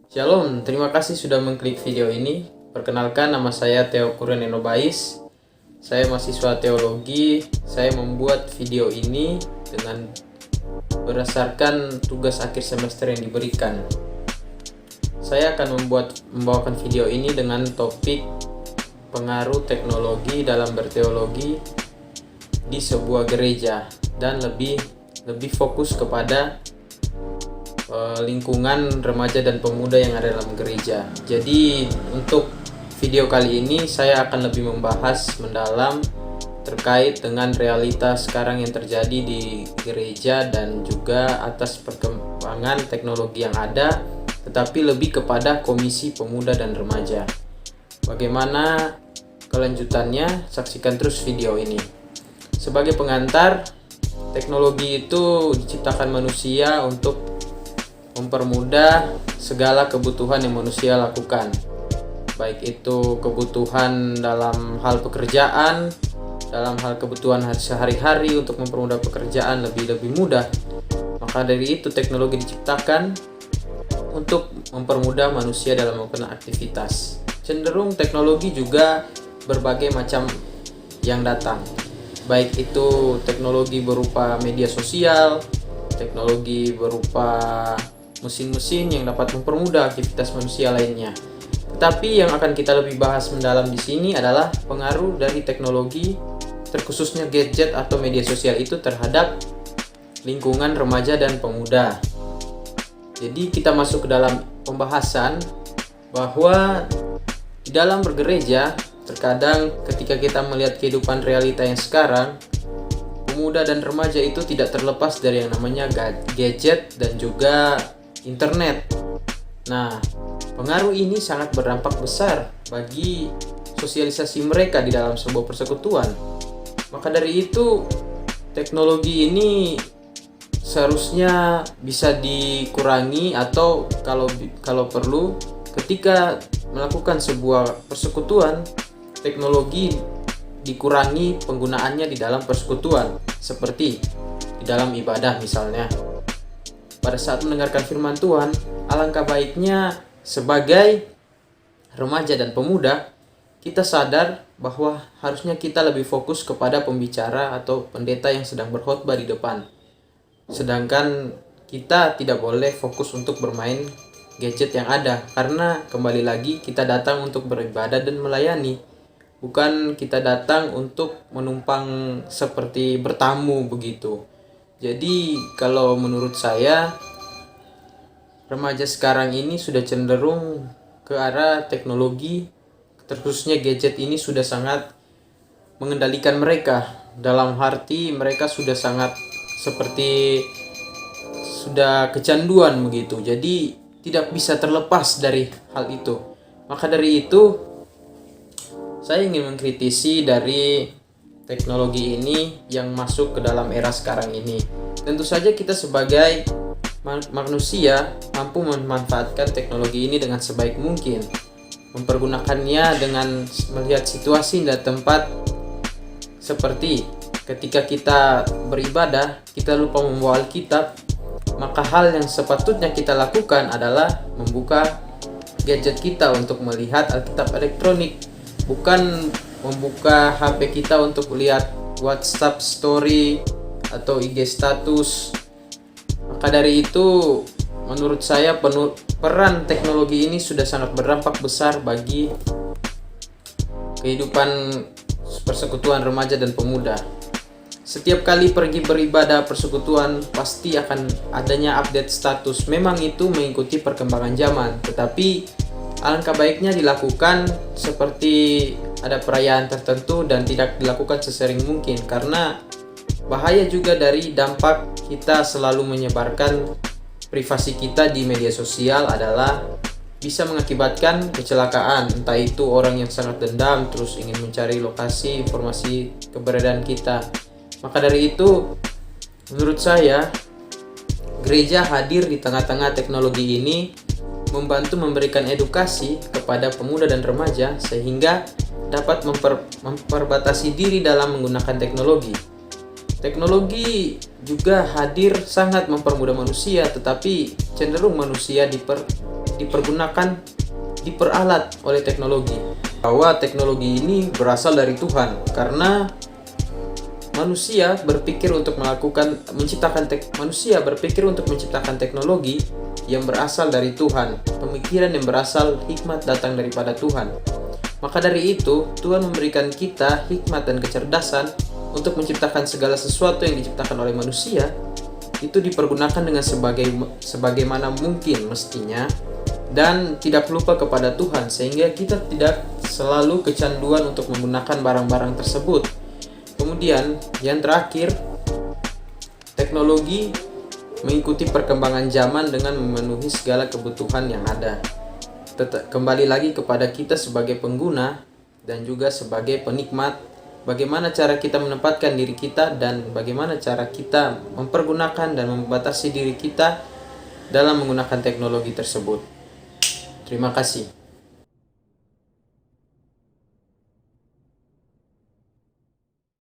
Shalom, terima kasih sudah mengklik video ini. Perkenalkan, nama saya Theo Kuren Enobais. Saya mahasiswa teologi. Saya membuat video ini dengan berdasarkan tugas akhir semester yang diberikan. Saya akan membawakan video ini dengan topik pengaruh teknologi dalam berteologi di sebuah gereja dan lebih fokus kepada lingkungan remaja dan pemuda yang ada dalam gereja. Jadi untuk video kali ini saya akan lebih membahas mendalam terkait dengan realitas sekarang yang terjadi di gereja dan juga atas perkembangan teknologi yang ada, tetapi lebih kepada Komisi Pemuda dan Remaja. Bagaimana kelanjutannya? Saksikan terus video ini. Sebagai pengantar, teknologi itu diciptakan manusia untuk mempermudah segala kebutuhan yang manusia lakukan, baik itu kebutuhan dalam hal pekerjaan, dalam hal kebutuhan sehari-hari untuk mempermudah pekerjaan lebih mudah. Maka dari itu teknologi diciptakan untuk mempermudah manusia dalam melakukan aktivitas. Cenderung teknologi juga berbagai macam yang datang, baik itu teknologi berupa media sosial, teknologi berupa mesin-mesin yang dapat mempermudah aktivitas manusia lainnya. Tetapi yang akan kita lebih bahas mendalam di sini adalah pengaruh dari teknologi, terkhususnya gadget atau media sosial itu terhadap lingkungan remaja dan pemuda. Jadi kita masuk ke dalam pembahasan bahwa di dalam bergereja, terkadang ketika kita melihat kehidupan realita yang sekarang, pemuda dan remaja itu tidak terlepas dari yang namanya gadget dan juga internet. Nah, pengaruh ini sangat berdampak besar bagi sosialisasi mereka di dalam sebuah persekutuan. Maka dari itu, teknologi ini seharusnya bisa dikurangi atau kalau perlu ketika melakukan sebuah persekutuan, teknologi dikurangi penggunaannya di dalam persekutuan, seperti di dalam ibadah misalnya. Pada saat mendengarkan firman Tuhan, alangkah baiknya sebagai remaja dan pemuda, kita sadar bahwa harusnya kita lebih fokus kepada pembicara atau pendeta yang sedang berkhotbah di depan. Sedangkan kita tidak boleh fokus untuk bermain gadget yang ada, karena kembali lagi kita datang untuk beribadah dan melayani. Bukan kita datang untuk menumpang seperti bertamu begitu. Jadi kalau menurut saya, remaja sekarang ini sudah cenderung ke arah teknologi, terkhususnya gadget ini sudah sangat mengendalikan mereka. Dalam arti mereka sudah sangat seperti sudah kecanduan begitu. Jadi tidak bisa terlepas dari hal itu. Maka dari itu saya ingin mengkritisi dari teknologi ini yang masuk ke dalam era sekarang ini. Tentu saja kita sebagai manusia mampu memanfaatkan teknologi ini dengan sebaik mungkin, mempergunakannya dengan melihat situasi dan tempat. Seperti ketika kita beribadah, kita lupa membawa Alkitab, maka hal yang sepatutnya kita lakukan adalah membuka gadget kita untuk melihat Alkitab elektronik, bukan membuka HP kita untuk lihat WhatsApp story atau IG status. Maka dari itu, menurut saya peran teknologi ini sudah sangat berdampak besar bagi kehidupan persekutuan remaja dan pemuda. Setiap kali pergi beribadah persekutuan, pasti akan adanya update status. Memang itu mengikuti perkembangan zaman, tetapi alangkah baiknya dilakukan seperti ada perayaan tertentu dan tidak dilakukan sesering mungkin, karena bahaya juga dari dampak kita selalu menyebarkan privasi kita di media sosial adalah bisa mengakibatkan kecelakaan. Entah itu orang yang sangat dendam terus ingin mencari lokasi informasi keberadaan kita. Maka dari itu, menurut saya gereja hadir di tengah-tengah teknologi ini membantu memberikan edukasi kepada pemuda dan remaja sehingga dapat memperbatasi diri dalam menggunakan teknologi. Teknologi juga hadir sangat mempermudah manusia, tetapi cenderung manusia diperalat oleh teknologi. Bahwa teknologi ini berasal dari Tuhan, karena manusia berpikir untuk menciptakan teknologi yang berasal dari Tuhan, pemikiran yang berasal hikmat datang daripada Tuhan. Maka dari itu, Tuhan memberikan kita hikmat dan kecerdasan untuk menciptakan segala sesuatu yang diciptakan oleh manusia, itu dipergunakan dengan sebagaimana mungkin mestinya, dan tidak lupa kepada Tuhan, sehingga kita tidak selalu kecanduan untuk menggunakan barang-barang tersebut. Kemudian yang terakhir, teknologi mengikuti perkembangan zaman dengan memenuhi segala kebutuhan yang ada. Kembali lagi kepada kita sebagai pengguna dan juga sebagai penikmat, bagaimana cara kita menempatkan diri kita dan bagaimana cara kita mempergunakan dan membatasi diri kita dalam menggunakan teknologi tersebut. Terima kasih.